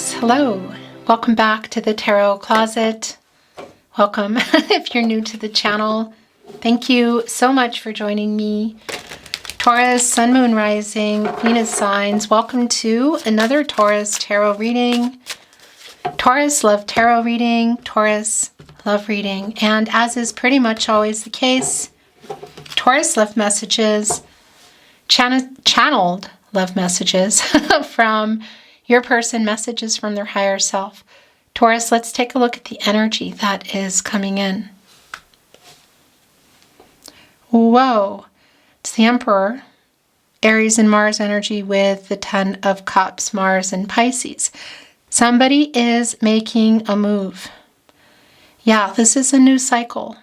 Taurus, hello. Welcome back to the Tarot Closet. Welcome if you're new to the channel. Thank you so much for joining me. Taurus, Sun, Moon, Rising, Venus signs. Welcome to another Taurus tarot reading. Taurus, love tarot reading. Taurus, love reading. And as is pretty much always the case, Taurus love messages, channeled love messages from your person, messages from their higher self. Taurus, let's take a look at the energy that is coming in. Whoa, it's the Emperor, Aries and Mars energy with the Ten of Cups, Mars and Pisces. Somebody is making a move. Yeah, this is a new cycle.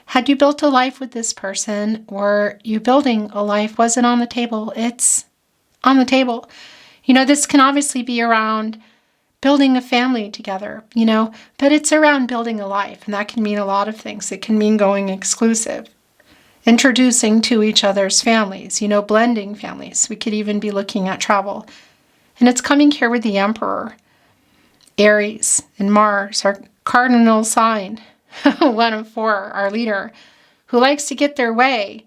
Had you built a life with this person, or you building a life? Was it on the table? It's on the table. You know, this can obviously be around building a family together, you know, but it's around building a life, and that can mean a lot of things. It can mean going exclusive, introducing to each other's families, you know, blending families. We could even be looking at travel. And it's coming here with the Emperor, Aries and Mars, our cardinal sign, 1 of 4, our leader, who likes to get their way.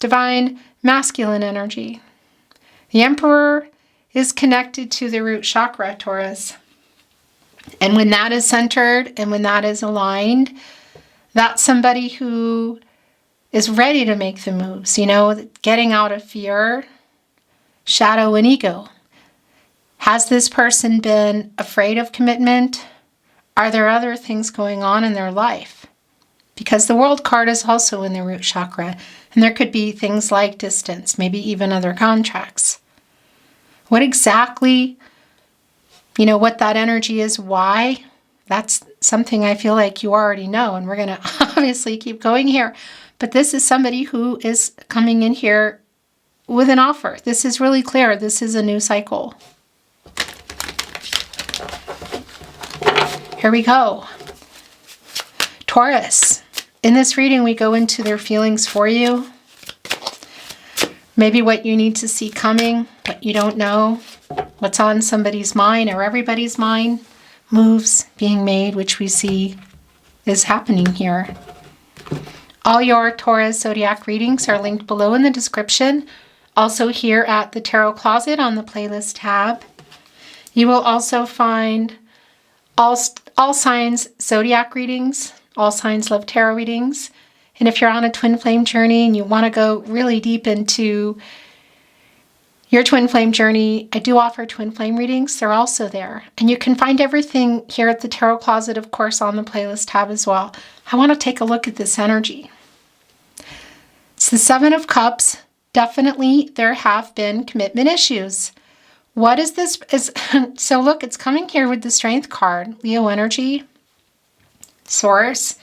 Divine masculine energy. The Emperor is connected to the root chakra, Taurus. And when that is centered and when that is aligned, that's somebody who is ready to make the moves, you know, getting out of fear, shadow, and ego. Has this person been afraid of commitment? Are there other things going on in their life? Because the World card is also in the root chakra, and there could be things like distance, maybe even other contracts. What exactly, you know, what that energy is, why, that's something I feel like you already know, and we're going to obviously keep going here. But this is somebody who is coming in here with an offer. This is really clear. This is a new cycle. Here we go. Taurus, in this reading, we go into their feelings for you. Maybe what you need to see coming, what you don't know, what's on somebody's mind or everybody's mind, moves being made, which we see is happening here. All your Taurus zodiac readings are linked below in the description. Also here at the Tarot Closet on the playlist tab. You will also find all signs zodiac readings, all signs love tarot readings. And if you're on a twin flame journey and you want to go really deep into your twin flame journey, I do offer twin flame readings. They're also there. And you can find everything here at the Tarot Closet, of course, on the playlist tab as well. I want to take a look at this energy. It's the 7 of Cups. Definitely there have been commitment issues. What is this? So look, it's coming here with the Strength card. Leo energy, Source.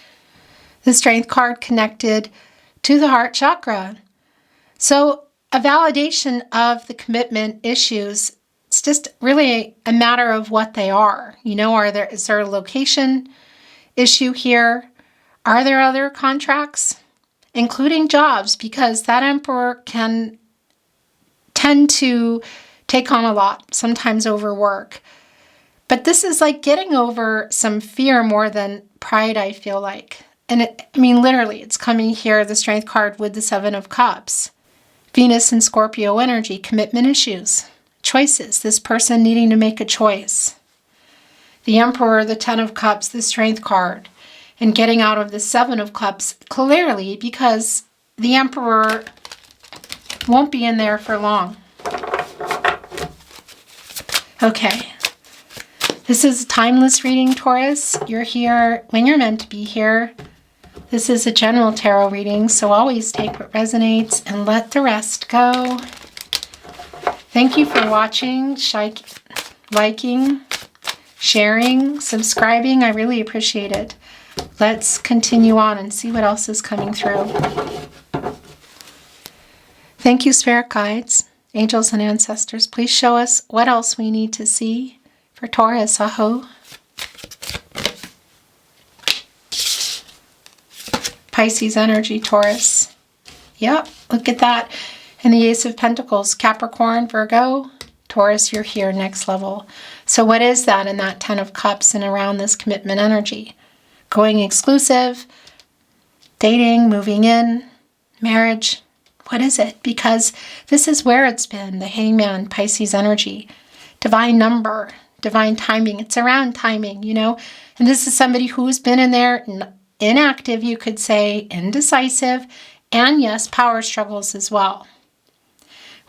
The Strength card connected to the heart chakra. So a validation of the commitment issues, it's just really a matter of what they are. You know, is there a location issue here? Are there other contracts, including jobs? Because that Emperor can tend to take on a lot, sometimes overwork. But this is like getting over some fear more than pride, I feel like. And literally, it's coming here, the Strength card with the 7 of Cups. Venus and Scorpio energy, commitment issues, choices, this person needing to make a choice. The Emperor, the 10 of Cups, the Strength card, and getting out of the 7 of Cups clearly because the Emperor won't be in there for long. Okay. This is a timeless reading, Taurus. You're here when you're meant to be here. This is a general tarot reading, so always take what resonates and let the rest go. Thank you for watching, liking, sharing, subscribing. I really appreciate it. Let's continue on and see what else is coming through. Thank you, Spirit Guides, Angels, and Ancestors. Please show us what else we need to see for Taurus. Aho. Pisces energy, Taurus. Yep, look at that. And the Ace of Pentacles, Capricorn, Virgo, Taurus, you're here, next level. So what is that in that 10 of Cups and around this commitment energy? Going exclusive, dating, moving in, marriage. What is it? Because this is where it's been, the Hangman, Pisces energy. Divine number, divine timing. It's around timing, you know. And this is somebody who's been in there, inactive, you could say, indecisive, and yes, power struggles as well.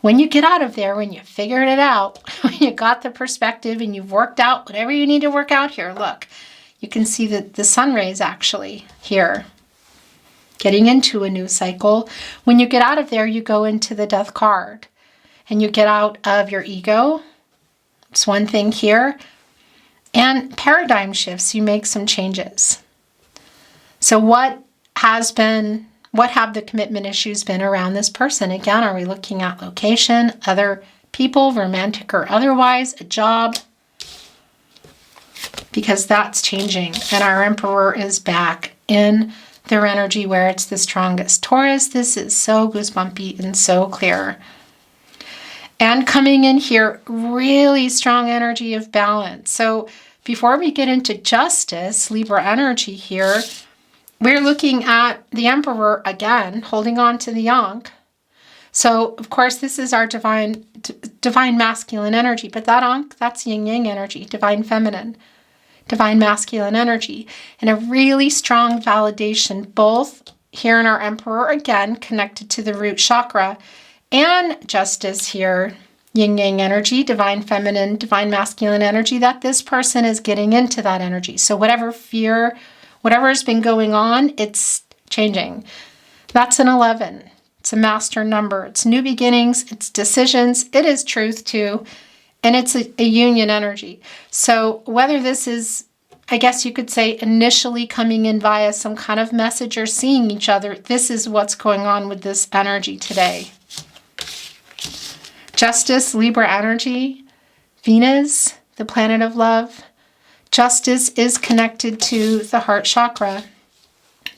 When you get out of there, when you figured it out, when you got the perspective and you've worked out whatever you need to work out here, look, you can see that the sun rays actually here, getting into a new cycle. When you get out of there, you go into the Death card and you get out of your ego. It's one thing here. And paradigm shifts, you make some changes. So what have the commitment issues been around this person? Again, are we looking at location, other people, romantic or otherwise, a job? Because that's changing. And our Emperor is back in their energy where it's the strongest. Taurus, this is so goosebumpy and so clear. And coming in here, really strong energy of balance. So before we get into justice, Libra energy here, we're looking at the Emperor again, holding on to the Young. So, of course, this is our divine masculine energy, but that Ankh, that's yin-yang energy, divine feminine, divine masculine energy, and a really strong validation, both here in our Emperor, again, connected to the root chakra, and justice here, yin-yang energy, divine feminine, divine masculine energy, that this person is getting into that energy. So whatever fear, whatever has been going on, it's changing. That's an 11. It's a master number. It's new beginnings. It's decisions. It is truth too. And it's a union energy. So whether this is, I guess you could say, initially coming in via some kind of message or seeing each other, this is what's going on with this energy today. Justice, Libra energy, Venus, the planet of love. Justice is connected to the heart chakra.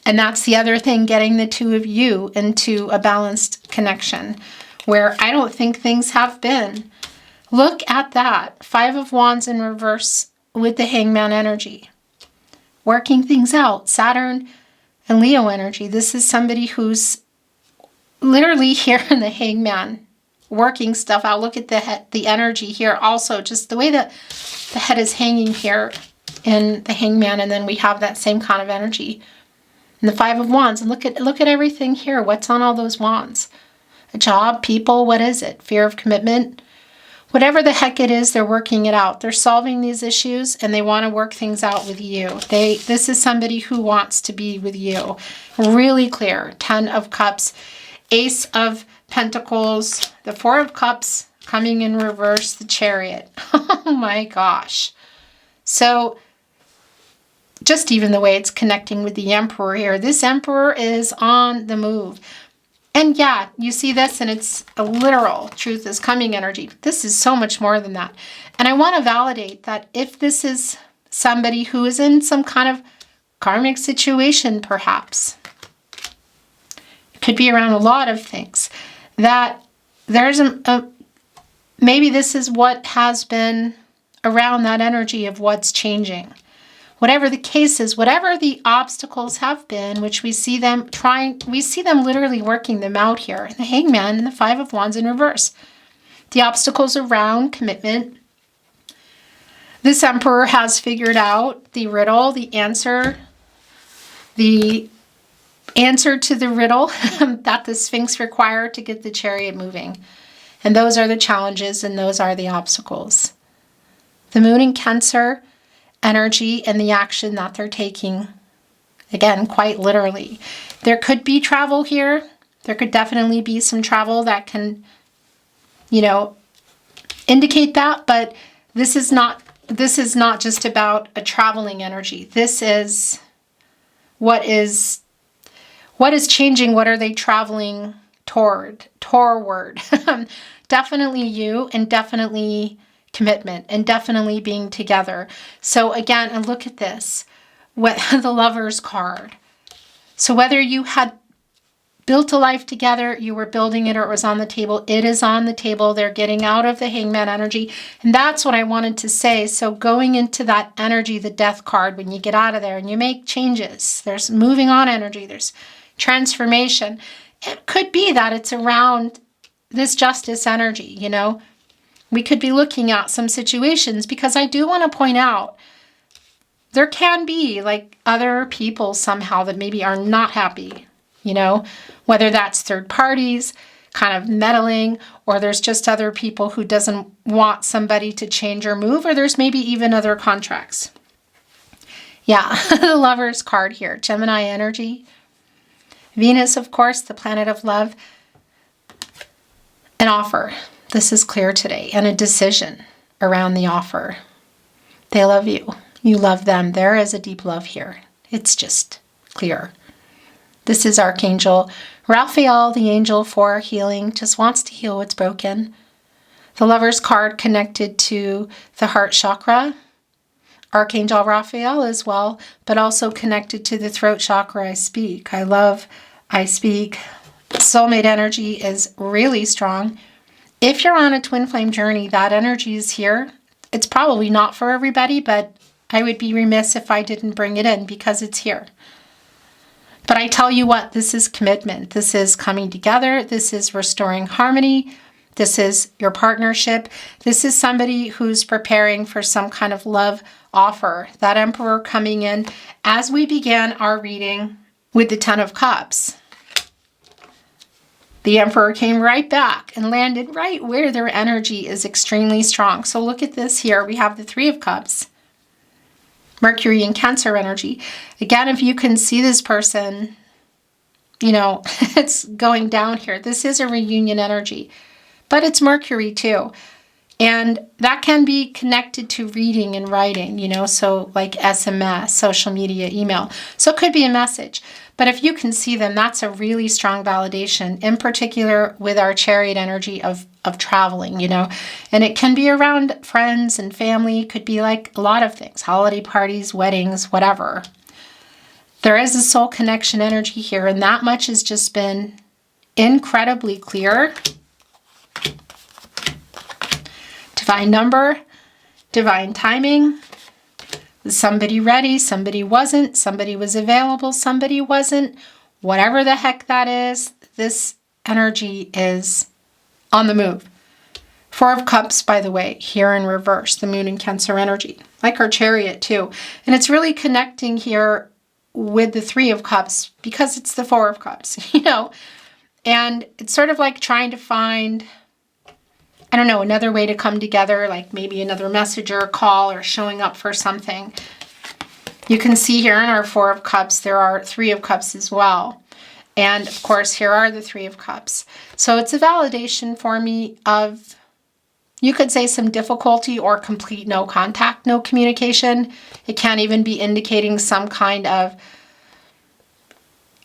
And that's the other thing, getting the two of you into a balanced connection where I don't think things have been. Look at that. 5 of Wands in reverse with the Hangman energy. Working things out. Saturn and Leo energy. This is somebody who's literally here in the Hangman, working stuff out. Look at the energy here also. Just the way that the head is hanging here in the Hangman, and then we have that same kind of energy in the 5 of Wands. And look at everything here. What's on all those wands? A job, people, what is it? Fear of commitment. Whatever the heck it is, they're working it out. They're solving these issues and they want to work things out with you. This is somebody who wants to be with you. Really clear. 10 of Cups, Ace of Pentacles, the 4 of Cups coming in reverse, the Chariot. Oh my gosh. So just even the way it's connecting with the Emperor here. This Emperor is on the move. And yeah, you see this and it's a literal truth is coming energy. This is so much more than that. And I want to validate that if this is somebody who is in some kind of karmic situation, perhaps, it could be around a lot of things, that there's maybe this is what has been around that energy of what's changing. Whatever the case is, whatever the obstacles have been, which we see them literally working them out here. The Hangman and the 5 of Wands in reverse. The obstacles around commitment. This Emperor has figured out the riddle, the answer to the riddle that the Sphinx required to get the Chariot moving. And those are the challenges and those are the obstacles. The Moon in Cancer energy and the action that they're taking, again, quite literally. There could be travel here. There could definitely be some travel that can, indicate that, but this is not just about a traveling energy. This is what is changing. What are they traveling toward? Definitely you, and definitely commitment, and definitely being together. So again, and look at this, the Lover's card. So whether you had built a life together, you were building it, or it was on the table. It is on the table. They're getting out of the Hangman energy. And that's what I wanted to say. So going into that energy, the Death card, when you get out of there and you make changes, there's moving on energy, there's transformation. It could be that it's around this Justice energy, you know. We could be looking at some situations, because I do want to point out there can be like other people somehow that maybe are not happy, you know, whether that's third parties kind of meddling, or there's just other people who doesn't want somebody to change or move, or there's maybe even other contracts. Yeah, the Lovers card here, Gemini energy. Venus, of course, the planet of love. An offer. This is clear today. And a decision around the offer. They love you. You love them. There is a deep love here. It's just clear. This is Archangel Raphael, the angel for healing. Just wants to heal what's broken. The Lovers card connected to the heart chakra. Archangel Raphael as well, but also connected to the throat chakra. I speak. I speak. Soulmate energy is really strong. If you're on a twin flame journey, that energy is here. It's probably not for everybody, but I would be remiss if I didn't bring it in, because it's here. But I tell you what, this is commitment. This is coming together. This is restoring harmony. This is your partnership. This is somebody who's preparing for some kind of love offer. That Emperor coming in as we began our reading with the Ten of Cups. The Emperor came right back and landed right where their energy is extremely strong. So look at this here. We have the Three of Cups. Mercury and Cancer energy. Again, if you can see this person, you know, it's going down here. This is a reunion energy, but it's Mercury too. And that can be connected to reading and writing, you know, so like SMS, social media, email. So it could be a message. But if you can see them, that's a really strong validation, in particular with our Chariot energy of traveling, you know. And it can be around friends and family. It could be like a lot of things, holiday parties, weddings, whatever. There is a soul connection energy here, and that much has just been incredibly clear. Divine number, divine timing. Was somebody ready? Somebody wasn't. Somebody was available. Somebody wasn't. Whatever the heck that is, this energy is on the move. Four of Cups, by the way, here in reverse, the Moon and Cancer energy, like our Chariot too. And it's really connecting here with the Three of Cups, because it's the Four of Cups, you know. And it's sort of like trying to find, I don't know, another way to come together, like maybe another message or a call or showing up for something. You can see here in our Four of Cups, there are Three of Cups as well. And of course, here are the Three of Cups. So it's a validation for me of, you could say, some difficulty or complete no contact, no communication. It can even be indicating some kind of,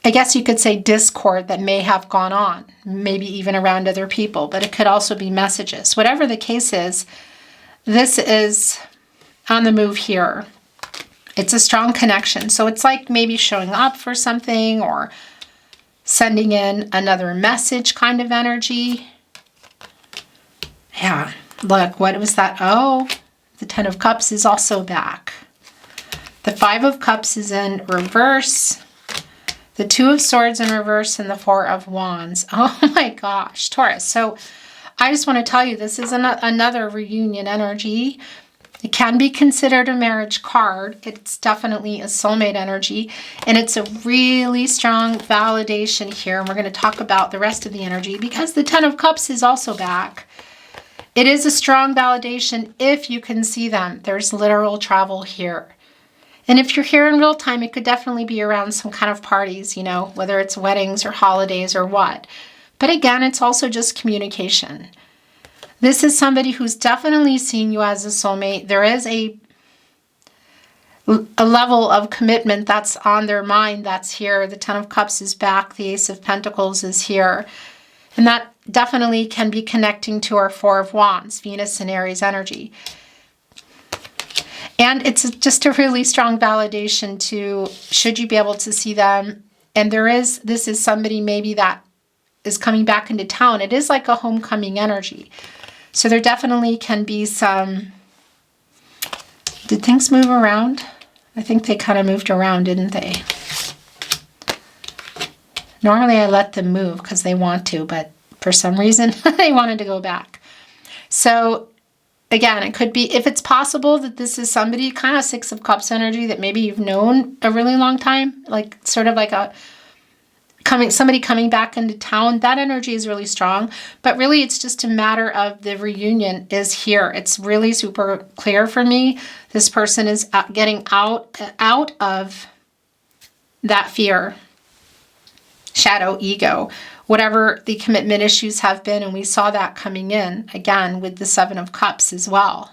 I guess you could say, discord that may have gone on, maybe even around other people, but it could also be messages. Whatever the case is, this is on the move here. It's a strong connection. So it's like maybe showing up for something or sending in another message kind of energy. Yeah, look, what was that? Oh, the Ten of Cups is also back. The Five of Cups is in reverse. The Two of Swords in reverse and the Four of Wands. Oh my gosh, Taurus. So I just want to tell you, this is another reunion energy. It can be considered a marriage card. It's definitely a soulmate energy. And it's a really strong validation here. And we're going to talk about the rest of the energy because the Ten of Cups is also back. It is a strong validation if you can see them. There's literal travel here. And if you're here in real time, it could definitely be around some kind of parties, you know, whether it's weddings or holidays or what. But again, it's also just communication. This is somebody who's definitely seeing you as a soulmate. There is a level of commitment that's on their mind that's here. The Ten of Cups is back. The Ace of Pentacles is here. And that definitely can be connecting to our Four of Wands, Venus and Aries energy. And it's just a really strong validation to, should you be able to see them, And this is somebody maybe that is coming back into town. It is like a homecoming energy. So there definitely can be some, did things move around? I think they kind of moved around, didn't they? Normally I let them move because they want to, but for some reason they wanted to go back. So again, it could be, if it's possible that this is somebody, kind of Six of Cups energy, that maybe you've known a really long time, like sort of like somebody coming back into town. That energy is really strong, but really it's just a matter of the reunion is here. It's really super clear for me. This person is getting out of that fear, shadow, ego, whatever the commitment issues have been. And we saw that coming in again with the Seven of Cups as well.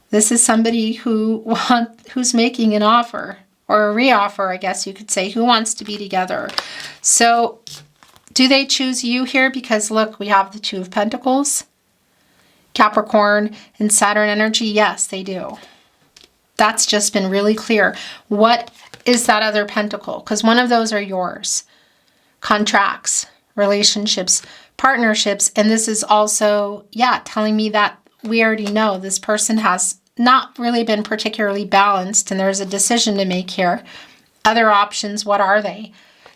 This is somebody who's making an offer, or a reoffer, I guess you could say, who wants to be together. So do they choose you here? Because look, we have the Two of Pentacles, Capricorn and Saturn energy. Yes, they do. That's just been really clear. What is that other pentacle? Because one of those are yours. Contracts, relationships, partnerships. And this is also, telling me that we already know this person has not really been particularly balanced, and there's a decision to make here. Other options, what are they?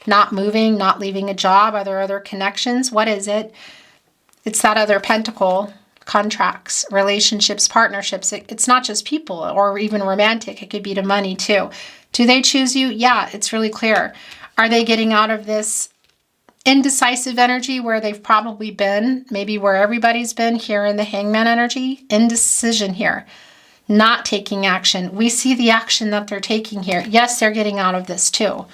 Not moving, not leaving a job. Are there other connections? What is it? It's that other pentacle, contracts, relationships, partnerships. It's not just people or even romantic. It could be to money too. Do they choose you? Yeah, it's really clear. Are they getting out of this indecisive energy where they've probably been, maybe where everybody's been here in the Hangman energy? Indecision here. Not taking action. We see the action that they're taking here. Yes, they're getting out of this too.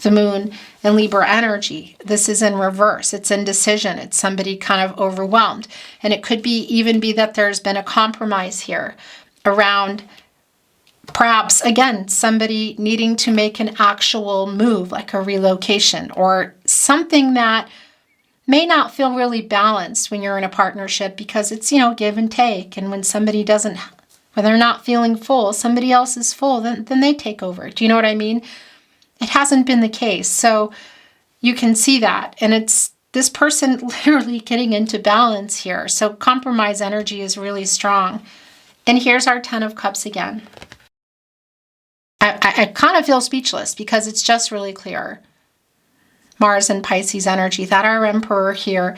The Moon and Libra energy. This is in reverse. It's indecision. It's somebody kind of overwhelmed. And it could even be that there's been a compromise here around perhaps, again, somebody needing to make an actual move, like a relocation or something that may not feel really balanced when you're in a partnership, because it's, give and take. And when somebody when they're not feeling full, somebody else is full, then they take over. Do you know what I mean? It hasn't been the case. So you can see that. And it's this person literally getting into balance here. So compromise energy is really strong. And here's our Ten of Cups again. I kind of feel speechless because it's just really clear. Mars and Pisces energy, that our Emperor here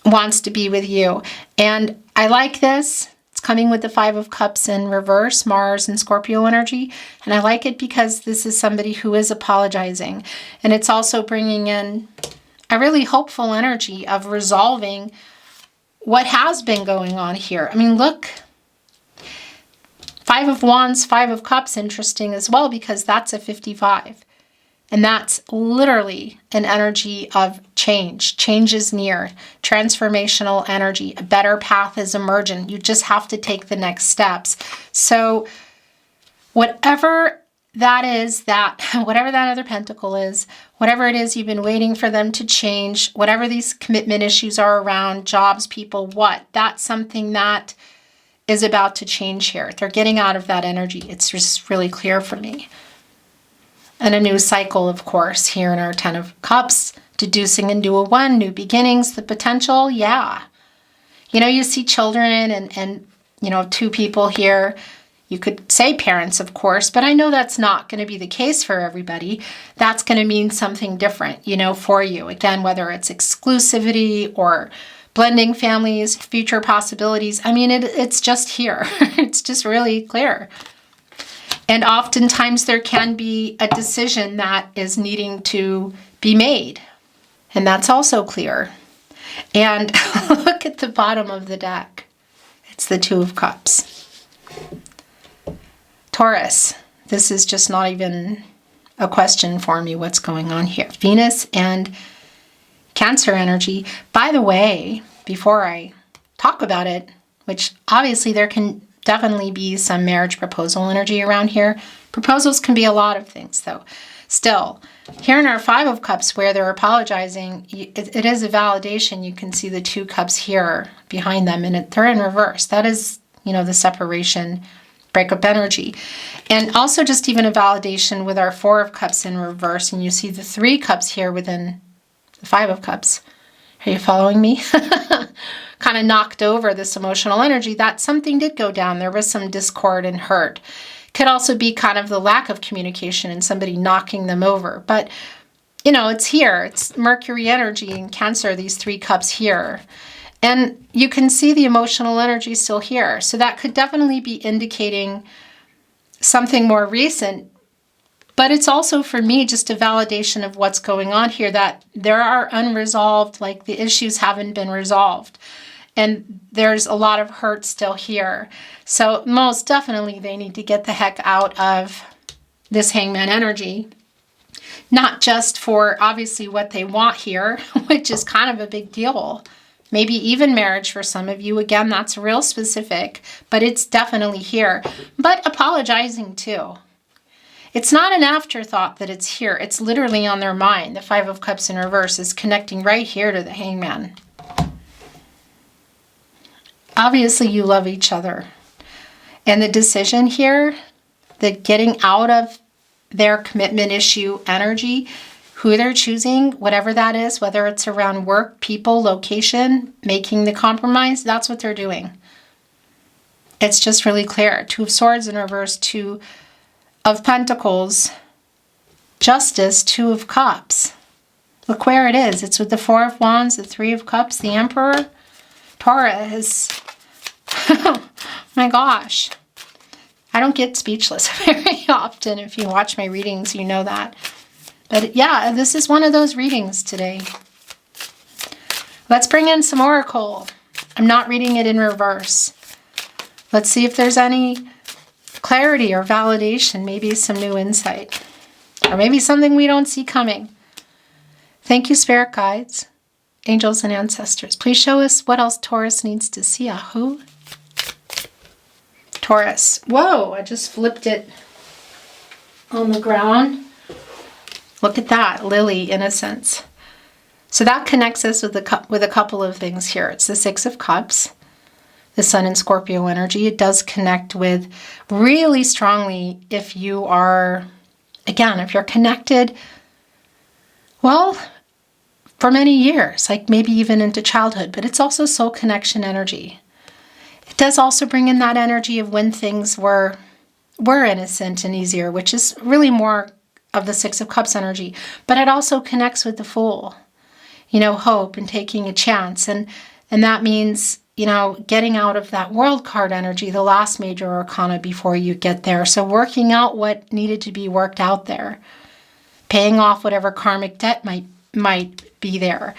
wants to be with you. And I like this. It's coming with the Five of Cups in reverse, Mars and Scorpio energy. And I like it because this is somebody who is apologizing. And it's also bringing in a really hopeful energy of resolving what has been going on here. I mean, look, Five of Wands, Five of Cups, interesting as well, because that's a 55. And that's literally an energy of change. Change is near. Transformational energy. A better path is emergent. You just have to take the next steps. So whatever that is, whatever that other pentacle is, whatever it is you've been waiting for them to change, whatever these commitment issues are around, jobs, people, that's something that is about to change here. They're getting out of that energy. It's just really clear for me. And a new cycle, of course, here in our Ten of Cups, deducing into a 1, new beginnings, the potential, you see children and 2 people here. You could say parents, of course, but I know that's not going to be the case for everybody. That's going to mean something different, for you. Again, whether it's exclusivity or blending families, future possibilities. I mean, it's just here. It's just really clear. And oftentimes there can be a decision that is needing to be made. And that's also clear. And look at the bottom of the deck. It's the Two of Cups. Taurus, this is just not even a question for me what's going on here. Venus and Cancer energy. By the way, before I talk about it, which obviously there can definitely be some marriage proposal energy around here. Proposals can be a lot of things, though. Still, here in our Five of Cups, where they're apologizing, it is a validation. You can see the 2 cups here behind them, and they're in reverse. That is, the separation breakup energy. And also just even a validation with our Four of Cups in reverse. And you see the Three Cups here within the Five of Cups. Are you following me? Kind of knocked over this emotional energy, that something did go down. There was some discord and hurt. Could also be kind of the lack of communication and somebody knocking them over. But, you know, it's here. It's Mercury energy in Cancer, these Three Cups here. And you can see the emotional energy still here. So that could definitely be indicating something more recent. But it's also, for me, just a validation of what's going on here, that there are unresolved, like the issues haven't been resolved. And there's a lot of hurt still here. So most definitely they need to get the heck out of this Hangman energy. Not just for, obviously, what they want here, which is kind of a big deal. Maybe even marriage for some of you. Again, that's real specific, but it's definitely here. But apologizing too. It's not an afterthought that it's here. It's literally on their mind. The Five of Cups in reverse is connecting right here to the Hangman. Obviously, you love each other. And the decision here, the getting out of their commitment issue energy, who they're choosing, whatever that is, whether it's around work, people, location, making the compromise, that's what they're doing. It's just really clear. Two of Swords in reverse, Two of Pentacles, Justice, Two of Cups. Look where it is. It's with the Four of Wands, the Three of Cups, the Emperor, Taurus. My gosh. I don't get speechless very often. If you watch my readings, you know that. But yeah, this is one of those readings today. Let's bring in some Oracle. I'm not reading it in reverse. Let's see if there's any clarity or validation, maybe some new insight, or maybe something we don't see coming. Thank you, Spirit Guides, Angels, and Ancestors. Please show us what else Taurus needs to see. Who? Taurus. Whoa, I just flipped it on the ground. Look at that, Lily, Innocence. So that connects us with a couple of things here. It's the Six of Cups, the Sun and Scorpio energy. It does connect with really strongly if you are, again, if you're connected, well, for many years, like maybe even into childhood, but it's also soul connection energy. It does also bring in that energy of when things were innocent and easier, which is really more of the Six of Cups energy. But it also connects with the Fool, you know, hope and taking a chance. And that means, you know, getting out of that World card energy, the last major arcana before you get there. So working out what needed to be worked out there. Paying off whatever karmic debt might be there.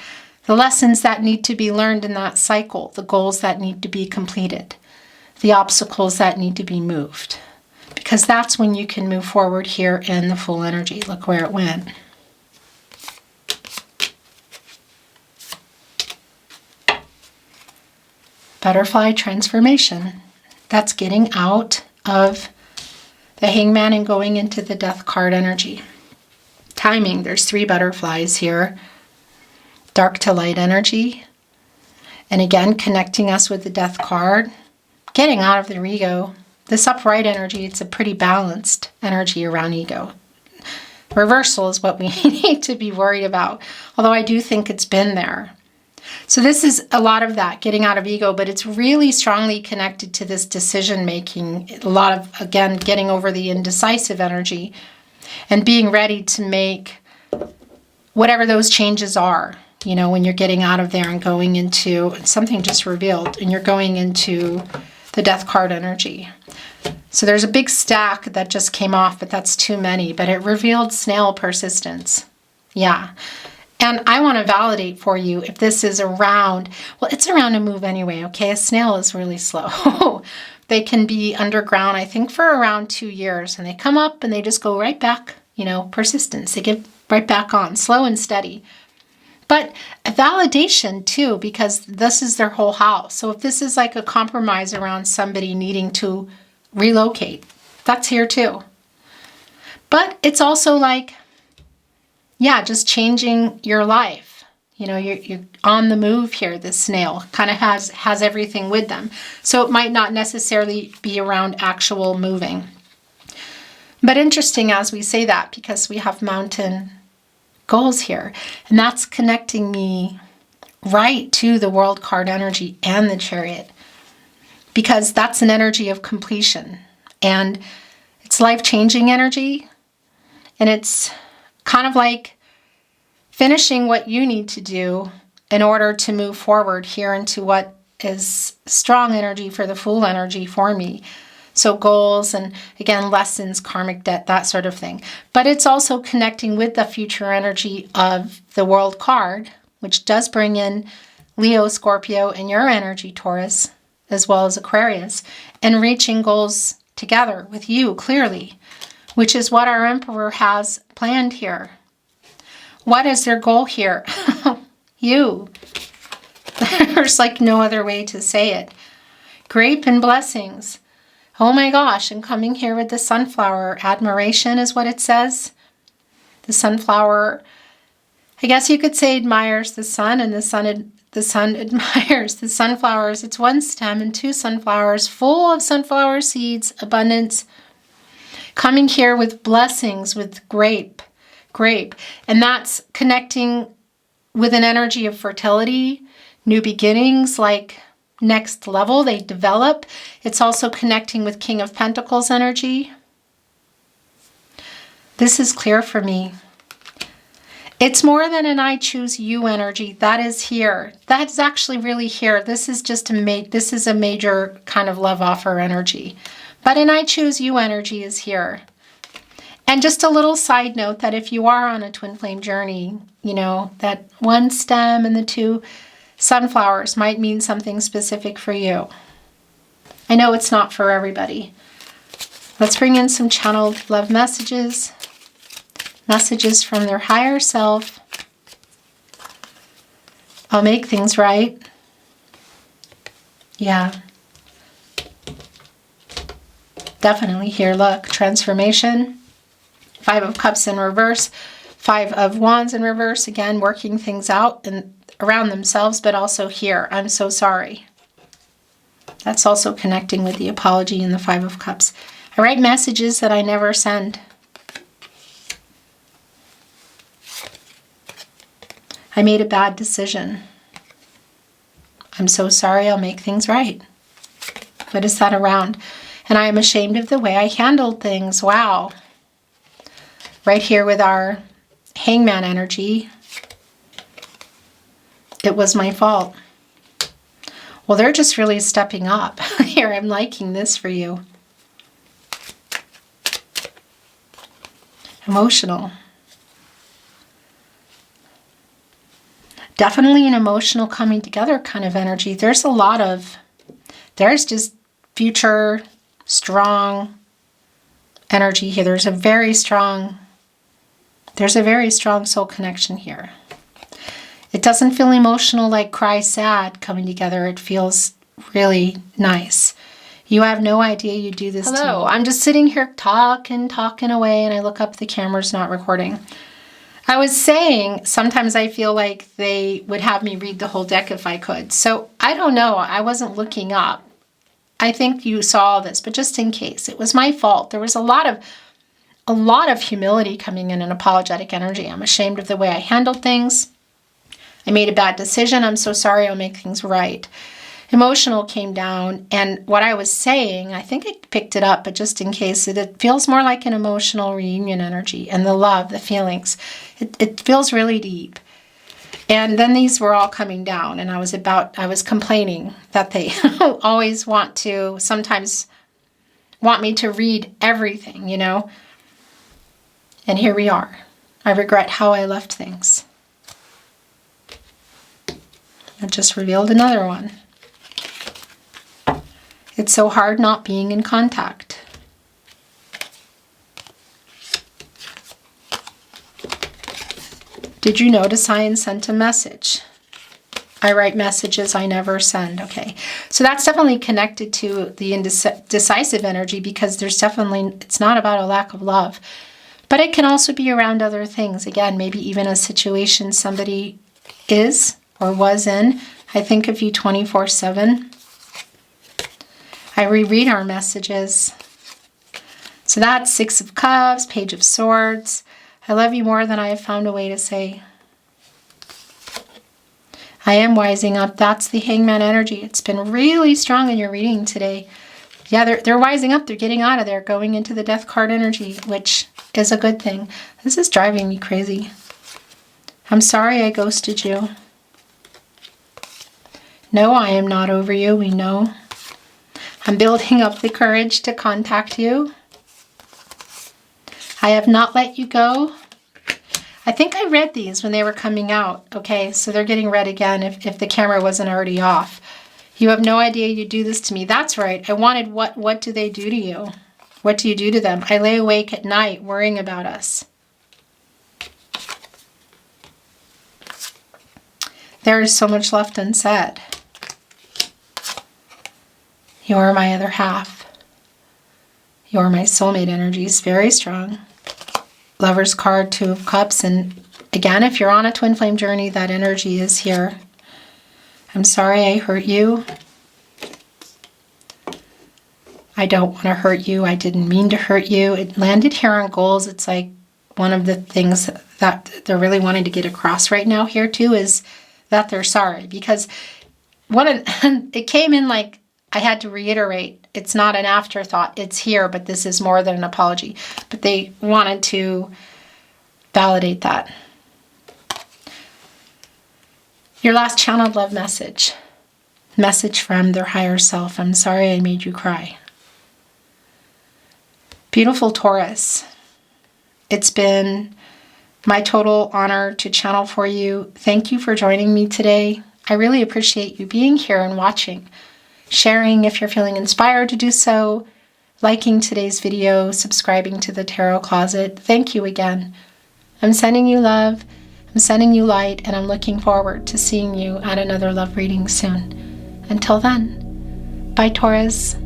The lessons that need to be learned in that cycle, the goals that need to be completed, the obstacles that need to be moved. Because that's when you can move forward here in the Fool energy. Look where it went. Butterfly transformation. That's getting out of the Hangman and going into the Death card energy. Timing. There's three butterflies here. Dark to light energy. And again, connecting us with the Death card. Getting out of their ego. This upright energy, it's a pretty balanced energy around ego. Reversal is what we need to be worried about. Although I do think it's been there. So this is a lot of that, getting out of ego, but it's really strongly connected to this decision making. A lot of, again, getting over the indecisive energy and being ready to make whatever those changes are. You know, when you're getting out of there and going into, something just revealed, and you're going into the Death card energy. So there's a big stack that just came off, but that's too many. But it revealed snail persistence. Yeah. And I want to validate for you if this is around, well, it's around a move anyway, okay? A snail is really slow. They can be underground, I think, for around 2 years. And they come up and they just go right back, you know, persistence. They get right back on, slow and steady. But a validation too, because this is their whole house. So if this is like a compromise around somebody needing to relocate, that's here too. But it's also like, yeah, just changing your life, You know, you're on the move here. This snail kind of has everything with them. So it might not necessarily be around actual moving. But interesting as we say that, because we have mountain goals here. And that's connecting me right to the world card energy and the chariot. Because that's an energy of completion. And it's life-changing energy. And it's kind of like finishing what you need to do in order to move forward here into what is strong energy for the Fool energy for me. So goals and, again, lessons, karmic debt, that sort of thing. But it's also connecting with the future energy of the World card, which does bring in Leo, Scorpio, and your energy, Taurus, as well as Aquarius, and reaching goals together with you, clearly, which is what our Emperor has planned here. What is their goal here? You. There's like no other way to say it. Grape and blessings. Oh my gosh, and coming here with the sunflower, admiration is what it says. The sunflower, I guess you could say, admires the sun, and the sun admires the sunflowers. It's one stem and two sunflowers, full of sunflower seeds, abundance. Coming here with blessings, with grape. And that's connecting with an energy of fertility, new beginnings, like next level, they develop. It's also connecting with King of Pentacles energy. This is clear for me. It's more than an I choose you energy. That is here. That's actually really here. This is just this is a major kind of love offer energy. But an I choose you energy is here. And just a little side note that if you are on a twin flame journey, you know, that one stem and the two sunflowers might mean something specific for you. I know it's not for everybody. Let's bring in some channeled love messages. Messages from their higher self. I'll make things right. Yeah. Definitely here, look. Transformation. 5 of Cups in reverse. 5 of Wands in reverse. Again, working things out and around themselves, but also here. I'm so sorry. That's also connecting with the apology in the 5 of Cups. I write messages that I never send. I made a bad decision. I'm so sorry. I'll make things right. What is that around? And I am ashamed of the way I handled things. Wow. Right here with our Hangman energy. It was my fault. Well, they're just really stepping up. Here, I'm liking this for you. Emotional. Definitely an emotional coming together kind of energy. There's just future strong energy here. There's a very strong soul connection here. It doesn't feel emotional like cry sad coming together. It feels really nice. You have no idea you do this to me. I'm just sitting here talking away, and I look up, the camera's not recording. I was saying, sometimes I feel like they would have me read the whole deck if I could. So I don't know. I wasn't looking up. I think you saw this, but just in case, it was my fault. There was a lot of humility coming in, and apologetic energy. I'm ashamed of the way I handled things. I made a bad decision. I'm so sorry. I'll make things right. Emotional came down, and what I was saying, I think I picked it up, but just in case, it feels more like an emotional reunion energy, and the love, the feelings. It feels really deep. And then these were all coming down, and I was complaining that they always sometimes want me to read everything, you know. And here we are. I regret how I left things. I just revealed another one. It's so hard not being in contact. Did you notice I sent a message? I write messages I never send. Okay, so that's definitely connected to the indecisive energy, because it's not about a lack of love, but it can also be around other things. Again, maybe even a situation somebody is or was in. I think of you 24/7. I reread our messages. So that's Six of Cups, Page of Swords. I love you more than I have found a way to say. I am wising up. That's the Hangman energy. It's been really strong in your reading today. Yeah, they're wising up. They're getting out of there, going into the Death card energy, which is a good thing. This is driving me crazy. I'm sorry I ghosted you. No, I am not over you. We know. I'm building up the courage to contact you. I have not let you go. I think I read these when they were coming out. Okay, so they're getting read again if the camera wasn't already off. You have no idea you do this to me. That's right. I wanted what do they do to you? What do you do to them? I lay awake at night worrying about us. There is so much left unsaid. You're my other half. You're my soulmate energy is very strong. Lover's card, Two of Cups. And again, if you're on a twin flame journey, that energy is here. I'm sorry I hurt you. I don't want to hurt you. I didn't mean to hurt you. It landed here on goals. It's like one of the things that they're really wanting to get across right now here too is that they're sorry. Because it came in like I had to reiterate, it's not an afterthought. It's here, but this is more than an apology. But they wanted to validate that. Your last channeled love message. Message from their higher self. I'm sorry I made you cry. Beautiful Taurus. It's been my total honor to channel for you. Thank you for joining me today. I really appreciate you being here and watching. Sharing if you're feeling inspired to do so. Liking today's video. Subscribing to the Tarot Closet. Thank you again. I'm sending you love. I'm sending you light, and I'm looking forward to seeing you at another love reading soon. Until then, bye Taurus.